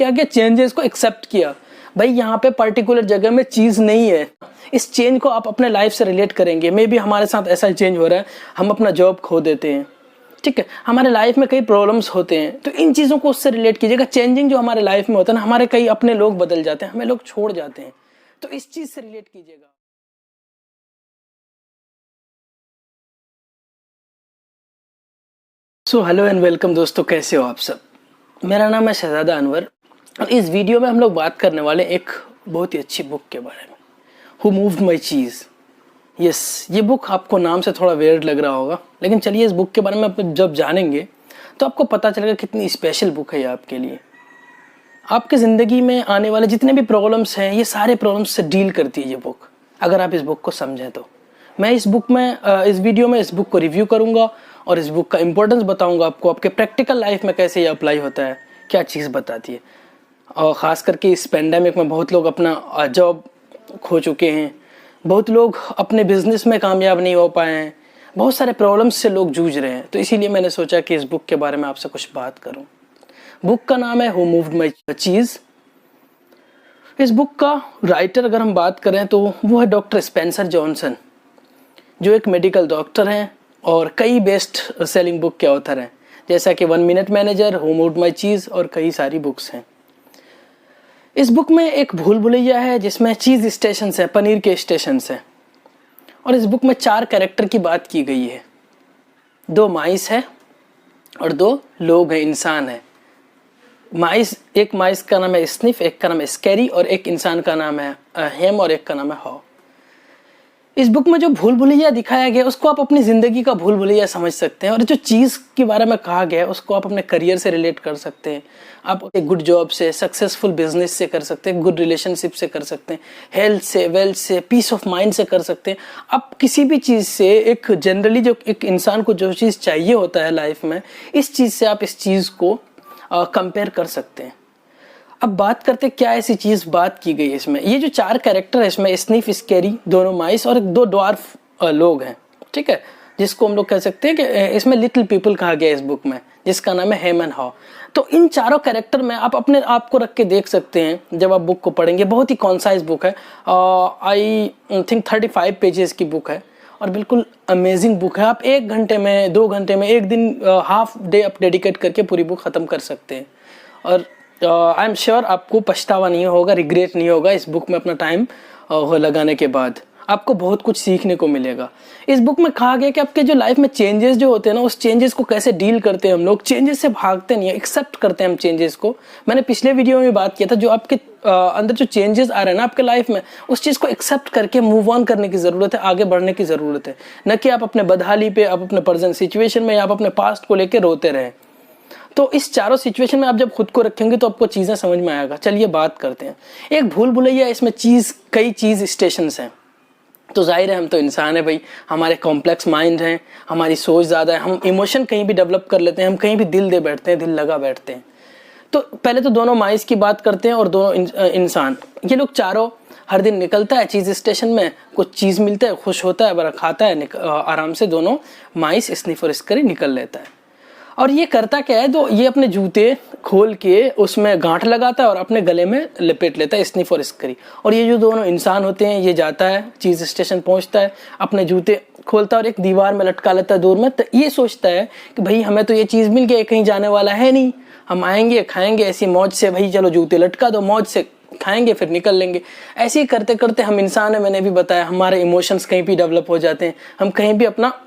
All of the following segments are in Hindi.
क्या किया, चेंजेस को एक्सेप्ट किया। भाई यहाँ पे पर्टिकुलर जगह में चीज नहीं है, इस चेंज को आप अपने लाइफ से रिलेट करेंगे। मे बी हमारे साथ ऐसा चेंज हो रहा है, हम अपना जॉब खो देते हैं, ठीक है, हमारे लाइफ में कई प्रॉब्लम्स होते हैं, तो इन चीजों को उससे रिलेट कीजिएगा। चेंजिंग जो हमारे लाइफ में होता है ना, हमारे कई अपने लोग बदल जाते हैं, हमें लोग छोड़ जाते हैं, तो इस चीज से रिलेट कीजिएगा। सो हेलो एंड वेलकम दोस्तों, कैसे हो आप सब। मेरा नाम है शहजादा अनवर और इस वीडियो में हम लोग बात करने वाले एक बहुत ही अच्छी बुक के बारे में, who moved my cheese. Yes, ये बुक आपको नाम से थोड़ा वेयर्ड लग रहा होगा, लेकिन चलिए इस बुक के बारे में आप जब जानेंगे तो आपको पता चलेगा कितनी स्पेशल बुक है ये आपके लिए। आपके ज़िंदगी में आने वाले जितने भी प्रॉब्लम्स हैं, ये सारे प्रॉब्लम्स से डील करती है ये बुक, अगर आप इस बुक को समझें तो। मैं इस बुक में इस वीडियो में इस बुक को रिव्यू करूंगा और इस बुक का इंपॉर्टेंस बताऊंगा आपको, आपके प्रैक्टिकल लाइफ में कैसे ये अप्लाई होता है, क्या चीज़ बताती है। और ख़ास करके इस पेंडेमिक में बहुत लोग अपना जॉब खो चुके हैं, बहुत लोग अपने बिजनेस में कामयाब नहीं हो पाए हैं, बहुत सारे प्रॉब्लम्स से लोग जूझ रहे हैं, तो इसीलिए मैंने सोचा कि इस बुक के बारे में आपसे कुछ बात करूं। बुक का नाम है हु मूव्ड माई चीज़। इस बुक का राइटर अगर हम बात करें तो वो है डॉक्टर स्पेंसर जॉनसन, जो एक मेडिकल डॉक्टर हैं और कई बेस्ट सेलिंग बुक के ऑथर हैं, जैसा कि 1 minute manager, who moved my cheese और कई सारी बुक्स हैं। इस बुक में एक भूल भुलैया है जिसमें चीज़ स्टेशन है, पनीर के स्टेशन है, और इस बुक में 4 कैरेक्टर की बात की गई है। 2 माइस है और 2 लोग हैं, इंसान है। माइस, एक माइस का नाम है स्निफ, एक का नाम है स्कैरी और एक इंसान का नाम है हेम और एक का नाम है हॉ। इस बुक में जो भूल भुलैया दिखाया गया उसको आप अपनी ज़िंदगी का भूल भुलैया समझ सकते हैं, और जो चीज़ के बारे में कहा गया है उसको आप अपने करियर से रिलेट कर सकते हैं, आप एक गुड जॉब से, सक्सेसफुल बिजनेस से कर सकते हैं, गुड रिलेशनशिप से कर सकते हैं, हेल्थ से, वेल्थ से, पीस ऑफ माइंड से कर सकते हैं। आप किसी भी चीज़ से, एक जनरली जो एक इंसान को जो चीज़ चाहिए होता है लाइफ में, इस चीज़ से आप इस चीज़ को कंपेयर कर सकते हैं। अब बात करते क्या ऐसी चीज बात की गई है इसमें। ये जो 4 कैरेक्टर है इसमें, स्निफ, स्कैरी, दोनों माइस और 2 ड्वार्फ लोग हैं, ठीक है, जिसको हम लोग कह सकते हैं कि इसमें लिटिल पीपल कहा गया है इस बुक में, जिसका नाम है हेम एंड हॉ। तो इन चारों कैरेक्टर में आप अपने आप को रख के देख सकते हैं जब आप बुक को पढ़ेंगे। बहुत ही कॉन्साइज बुक है, आई थिंक 35 पेजेस की बुक है और बिल्कुल अमेजिंग बुक है। आप 1 घंटे में, 2 घंटे में, 1 दिन, हाफ डे आप डेडिकेट करके पूरी बुक ख़त्म कर सकते हैं, और आई एम श्योर आपको पछतावा नहीं होगा, रिग्रेट नहीं होगा इस बुक में अपना टाइम लगाने के बाद। आपको बहुत कुछ सीखने को मिलेगा। इस बुक में कहा गया कि आपके जो लाइफ में चेंजेस जो होते हैं ना, उस चेंजेस को कैसे डील करते हैं हम लोग। चेंजेस से भागते नहीं है, एक्सेप्ट करते हैं हम चेंजेस को। मैंने पिछले वीडियो में बात किया था, जो आपके अंदर जो चेंजेस आ रहे हैं ना आपके लाइफ में, उस चीज़ को एक्सेप्ट करके मूव ऑन करने की ज़रूरत है, आगे बढ़ने की ज़रूरत है, न कि आप अपने बदहाली पे, आप अपने प्रेजेंट सिचुएशन में, आप अपने पास्ट को लेकर रोते रहें। तो इस चारों सिचुएशन में आप जब खुद को रखेंगे तो आपको चीज़ें समझ में आएगा। चलिए बात करते हैं। एक भूल भुलैया इसमें कई चीज़ स्टेशंस हैं। तो जाहिर है हम तो इंसान है भाई, हमारे कॉम्प्लेक्स माइंड हैं, हमारी सोच ज़्यादा है, हम इमोशन कहीं भी डेवलप कर लेते हैं, हम कहीं भी दिल दे बैठते हैं, दिल लगा बैठते हैं। तो पहले तो दोनों माइस की बात करते हैं और दोनों इंसान, ये लोग चारों हर दिन निकलता है चीज़ स्टेशन में, कुछ चीज़ मिलता है, खुश होता है, बड़ा खाता है, आराम से दोनों माइस, स्निफ और स्कैरी निकल लेता है। और ये करता क्या है, तो ये अपने जूते खोल के उसमें गांठ लगाता है और अपने गले में लपेट लेता है, स्निफ और स्कैरी। और ये जो दोनों इंसान होते हैं, ये जाता है चीज़ स्टेशन, पहुंचता है, अपने जूते खोलता है और एक दीवार में लटका लेता है दूर में। तो ये सोचता है कि भाई हमें तो ये चीज़ मिल गई, कहीं जाने वाला है नहीं, हम आएंगे खाएंगे ऐसी मौज से, भाई चलो जूते लटका दो, मौज से खाएंगे फिर निकल लेंगे। ऐसे ही करते करते हम इंसान है, मैंने भी बताया, हमारे इमोशंस कहीं भी डेवलप हो जाते हैं, हम कहीं भी अपना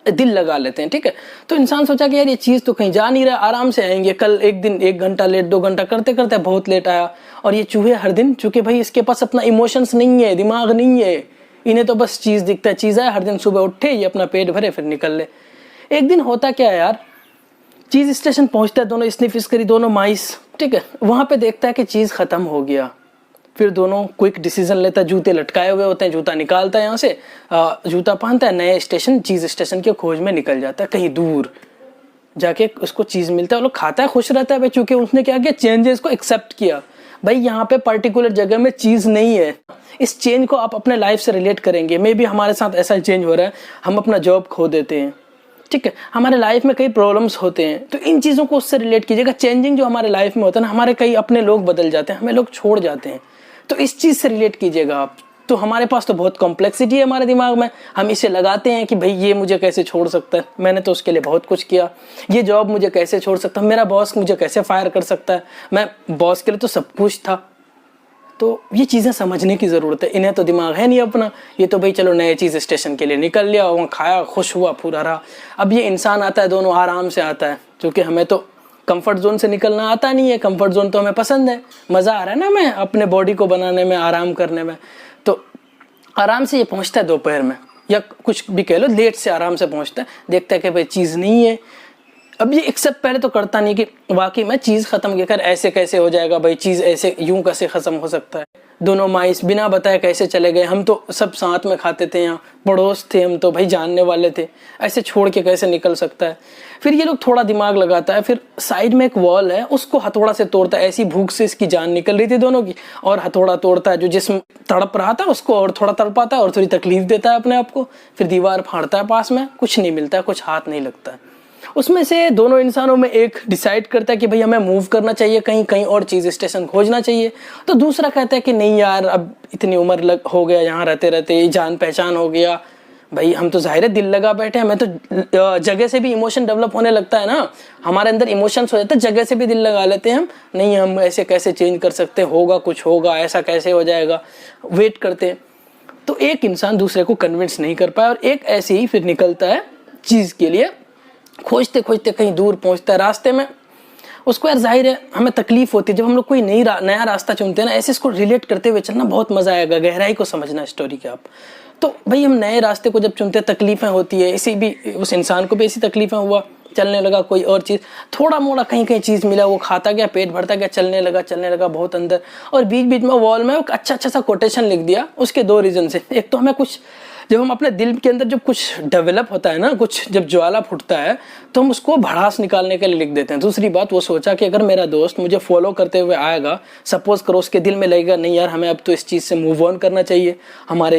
दिल लगा लेते हैं, ठीक है। तो इंसान सोचा कि यार ये चीज़ तो कहीं जा नहीं रहा, आराम से आएंगे, कल एक दिन 1 घंटा लेट, 2 घंटा करते करते बहुत लेट आया। और ये चूहे हर दिन, चूंकि भाई इसके पास अपना इमोशंस नहीं है, दिमाग नहीं है, इन्हें तो बस चीज़ दिखता है, चीज़ है, हर दिन सुबह उठे, ये अपना पेट भरे फिर निकल ले। एक दिन होता क्या है यार, चीज़ स्टेशन पहुँचता है, दोनों स्निफ स्कैरी, दोनों माइस, ठीक है। वहाँ पर देखता है कि चीज़ ख़त्म हो गया। फिर दोनों क्विक डिसीजन लेता है, जूते लटकाए हुए होते हैं, जूता निकालता है यहाँ से, जूता पहनता है, नए स्टेशन, चीज़ स्टेशन की खोज में निकल जाता है, कहीं दूर जाके उसको चीज़ मिलता है, वो लोग खाता है, खुश रहता है भाई, चूंकि उसने क्या किया, चेंजेस को एक्सेप्ट किया। भाई यहाँ पे पर्टिकुलर जगह में चीज़ नहीं है, इस चेंज को आप अपने लाइफ से रिलेट करेंगे। मे बी हमारे साथ ऐसा चेंज हो रहा है, हम अपना जॉब खो देते हैं, ठीक है, हमारे लाइफ में कई प्रॉब्लम्स होते हैं, तो इन चीज़ों को उससे रिलेट कीजिएगा। चेंजिंग जो हमारे लाइफ में होता है ना, हमारे कई अपने लोग बदल जाते हैं, हमें लोग छोड़ जाते हैं, तो इस चीज़ से रिलेट कीजिएगा आप। तो हमारे पास तो बहुत कॉम्प्लेक्सिटी है हमारे दिमाग में, हम इसे लगाते हैं कि भाई ये मुझे कैसे छोड़ सकता है, मैंने तो उसके लिए बहुत कुछ किया, ये जॉब मुझे कैसे छोड़ सकता है, मेरा बॉस मुझे कैसे फायर कर सकता है, मैं बॉस के लिए तो सब कुछ था। तो ये चीज़ें समझने की ज़रूरत है। इन्हें तो दिमाग है नहीं अपना, ये तो भाई चलो नए चीज़ स्टेशन के लिए निकल लिया, वहाँ खाया, खुश हुआ, पूरा रहा। अब ये इंसान आता है, दोनों आराम से आता है, क्योंकि हमें तो कंफर्ट जोन से निकलना आता नहीं है। कंफर्ट जोन तो हमें पसंद है, मज़ा आ रहा है ना मैं अपने बॉडी को बनाने में, आराम करने में। तो आराम से ये पहुँचता है दोपहर में, या कुछ भी कह लो लेट से आराम से पहुँचता है, देखता है कि भाई चीज़ नहीं है। अब ये एक्सेप्ट पहले तो करता नहीं कि वाकई में चीज़ ख़त्म कर ऐसे कैसे हो जाएगा भाई, चीज़ ऐसे यूं कैसे ख़त्म हो सकता है। दोनों माइस बिना बताए कैसे चले गए, हम तो सब साथ में खाते थे, यहाँ पड़ोस थे, हम तो भाई जानने वाले थे, ऐसे छोड़ के कैसे निकल सकता है। फिर ये लोग थोड़ा दिमाग लगाता है, फिर साइड में एक वॉल है, उसको हथौड़ा से तोड़ता है। ऐसी भूख से इसकी जान निकल रही थी दोनों की, और हथौड़ा तोड़ता है, जो जिस्म तड़प रहा था उसको और थोड़ा तड़पाता है और थोड़ी तकलीफ देता है अपने आप को। फिर दीवार फाड़ता है, पास में कुछ नहीं मिलता है, कुछ हाथ नहीं लगता है। उसमें से दोनों इंसानों में एक डिसाइड करता है कि भाई हमें मूव करना चाहिए, कहीं कहीं और चीज़ स्टेशन खोजना चाहिए। तो दूसरा कहता है कि नहीं यार, अब इतनी उम्र हो गया यहाँ रहते रहते, जान पहचान हो गया भाई, हम तो जाहिर है दिल लगा बैठे हैं। हमें तो जगह से भी इमोशन डेवलप होने लगता है ना, हमारे अंदर इमोशंस हो जाते हैं, जगह से भी दिल लगा लेते हैं हम। नहीं, हम ऐसे कैसे चेंज कर सकते, होगा कुछ होगा, ऐसा कैसे हो जाएगा, वेट करते हैं। तो एक इंसान दूसरे को कन्विंस नहीं कर पाया, और एक ऐसे ही फिर निकलता है चीज़ के लिए, खोजते खोजते कहीं दूर पहुंचता है। रास्ते में उसको यार जाहिर है हमें तकलीफ होती है, जब हम लोग कोई नया रास्ता चुनते हैं ना, ऐसे इसको रिलेट करते हुए चलना बहुत मजा आएगा, गहराई को समझना स्टोरी के आप। तो भाई हम नए रास्ते को जब चुनते हैं तकलीफें होती है, इसी भी उस इंसान को भी ऐसी तकलीफें हुआ, चलने लगा कोई और चीज़, थोड़ा मोड़ा कहीं कहीं चीज़ मिला, वो खाता गया, पेट भरता गया, चलने लगा बहुत अंदर। और बीच बीच में वॉल में एक अच्छा सा कोटेशन लिख दिया, उसके दो रीज़न से। एक तो हमें कुछ, जब हम अपने दिल के अंदर जब कुछ डेवलप होता है ना, कुछ जब ज्वाला फूटता है, तो हम उसको भड़ास निकालने के लिए लिख देते हैं। दूसरी बात, वो सोचा कि अगर मेरा दोस्त मुझे फॉलो करते हुए आएगा, सपोज करो उसके दिल में लगेगा नहीं यार हमें अब तो इस चीज़ से मूव ऑन करना चाहिए, हमारे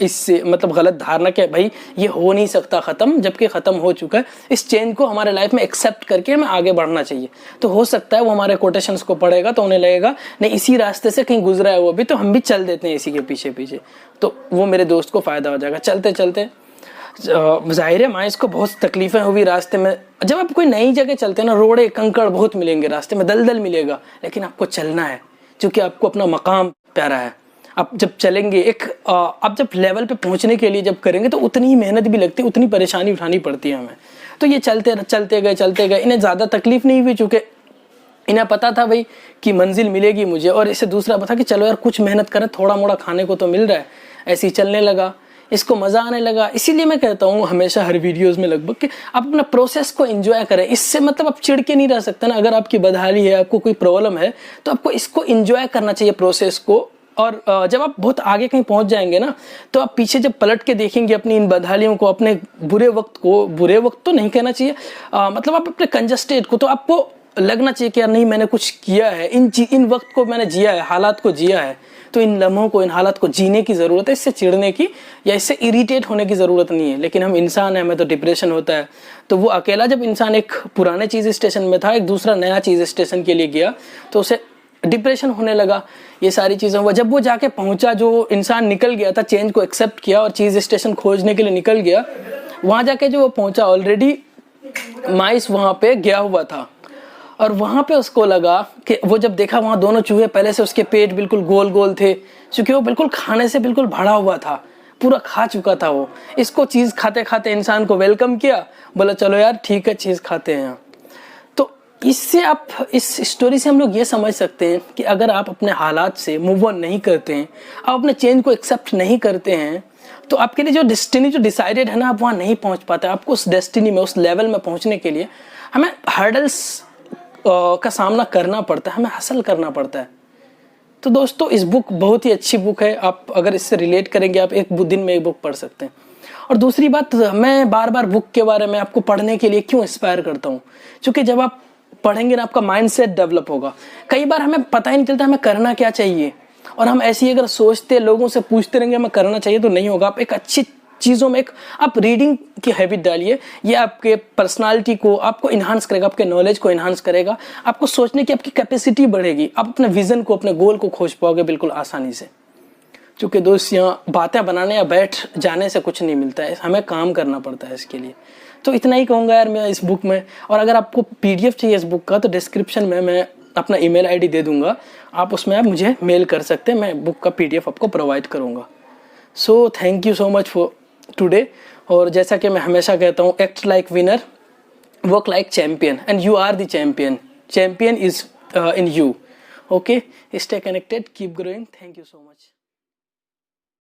इससे मतलब गलत धारणा कि भाई ये हो नहीं सकता ख़त्म, जबकि ख़त्म हो चुका है, इस चेंज को हमारे लाइफ में एक्सेप्ट करके हमें आगे बढ़ना चाहिए। तो हो सकता है वो हमारे कोटेशंस को पढ़ेगा तो उन्हें लगेगा नहीं, इसी रास्ते से कहीं गुजरा है वो भी, तो हम भी चल देते हैं इसी के पीछे पीछे, तो वो मेरे दोस्त को फ़ायदा हो जाएगा। चलते चलते जाहिर है माइस को बहुत तकलीफें हुई रास्ते में। जब आप कोई नई जगह चलते हैं ना, रोड़े कंकड़ बहुत मिलेंगे रास्ते में, दलदल मिलेगा, लेकिन आपको चलना है क्योंकि आपको अपना मकाम प्यारा है। आप जब चलेंगे आप जब लेवल पे पहुंचने के लिए जब करेंगे तो उतनी ही मेहनत भी लगती है, उतनी परेशानी उठानी पड़ती है हमें। तो ये चलते गए। इन्हें ज़्यादा तकलीफ नहीं हुई, चूँकि इन्हें पता था भाई कि मंजिल मिलेगी मुझे, और इसे दूसरा पता कि चलो यार कुछ मेहनत करें, थोड़ा मोड़ा खाने को तो मिल रहा है। ऐसे ही चलने लगा, इसको मज़ा आने लगा। इसीलिए मैं कहता हूँ हमेशा हर वीडियोस में लगभग कि आप अपना प्रोसेस को एंजॉय करें। इससे मतलब आप चिढ़ के नहीं रह सकते ना, अगर आपकी बदहाली है, आपको कोई प्रॉब्लम है, तो आपको इसको एंजॉय करना चाहिए प्रोसेस को। और जब आप बहुत आगे कहीं पहुंच जाएंगे ना, तो आप पीछे जब पलट के देखेंगे अपनी इन बदहालियों को, अपने बुरे वक्त तो नहीं कहना चाहिए, मतलब आप अपने कंजस्टेड को, तो आपको लगना चाहिए कि यार नहीं मैंने कुछ किया है, इन वक्त को मैंने जिया है, हालात को जिया है, तो इन लम्हों को, इन हालात को जीने की ज़रूरत है। इससे चिढ़ने की या इससे इरिटेट होने की ज़रूरत नहीं है। लेकिन हम इंसान हैं, हमें तो डिप्रेशन होता है। तो वो अकेला जब इंसान एक पुराने चीज़ स्टेशन में था, एक दूसरा नया चीज़ स्टेशन के लिए गया, तो उसे डिप्रेशन होने लगा, ये सारी चीज़ें हुआ। जब वो जाके पहुंचा, जो इंसान निकल गया था, चेंज को एक्सेप्ट किया और चीज़ स्टेशन खोजने के लिए निकल गया, वहाँ जाके जो वो पहुंचा, ऑलरेडी माइस वहाँ पे गया हुआ था। और वहाँ पे उसको लगा कि वो जब देखा वहाँ दोनों चूहे पहले से उसके पेट बिल्कुल गोल गोल थे, क्योंकि वो बिल्कुल खाने से बिल्कुल भरा हुआ था, पूरा खा चुका था वो। इसको चीज़ खाते खाते इंसान को वेलकम किया, बोला चलो यार ठीक है चीज़ खाते हैं। तो इससे आप, इस स्टोरी से हम लोग ये समझ सकते हैं कि अगर आप अपने हालात से मूव ऑन नहीं करते हैं, आप अपने चेंज को एक्सेप्ट नहीं करते हैं, तो आपके लिए जो डेस्टिनी जो डिसाइडेड है ना, आप वहाँ नहीं पहुँच पाते। आपको उस डेस्टिनी में, उस लेवल में पहुँचने के लिए हमें हर्डल्स का सामना करना पड़ता है, हमें हासिल करना पड़ता है। तो दोस्तों इस बुक बहुत ही अच्छी बुक है, आप अगर इससे रिलेट करेंगे आप एक दिन में एक बुक पढ़ सकते हैं। और दूसरी बात, मैं बार बार बुक के बारे में आपको पढ़ने के लिए क्यों इंस्पायर करता हूँ, क्योंकि जब आप पढ़ेंगे ना आपका माइंडसेट डेवलप होगा। कई बार हमें पता ही नहीं चलता हमें करना क्या चाहिए, और हम ऐसे ही अगर सोचते लोगों से पूछते रहेंगे हमें करना चाहिए, तो नहीं होगा। आप एक अच्छी चीज़ों में एक आप रीडिंग की हैबिट डालिए। ये आपके पर्सनालिटी को आपको इन्हांस करेगा, आपके नॉलेज को इन्हांस करेगा, आपको सोचने की आपकी कैपेसिटी बढ़ेगी, आप अपने विजन को, अपने गोल को खोज पाओगे बिल्कुल आसानी से। क्योंकि दोस्त यहाँ बातें बनाने या बैठ जाने से कुछ नहीं मिलता है, हमें काम करना पड़ता है इसके लिए। तो इतना ही कहूँगा यार मैं इस बुक में। और अगर आपको PDF चाहिए इस बुक का तो डिस्क्रिप्शन में मैं अपना email ID दे दूँगा, आप उसमें आप मुझे मेल कर सकते हैं, मैं बुक का PDF आपको प्रोवाइड करूँगा। So thank you so much for today. और जैसा कि मैं हमेशा कहता हूँ, act like winner, work like champion, and you are the champion. Champion is in you. Okay, stay connected, keep growing. Thank you so much.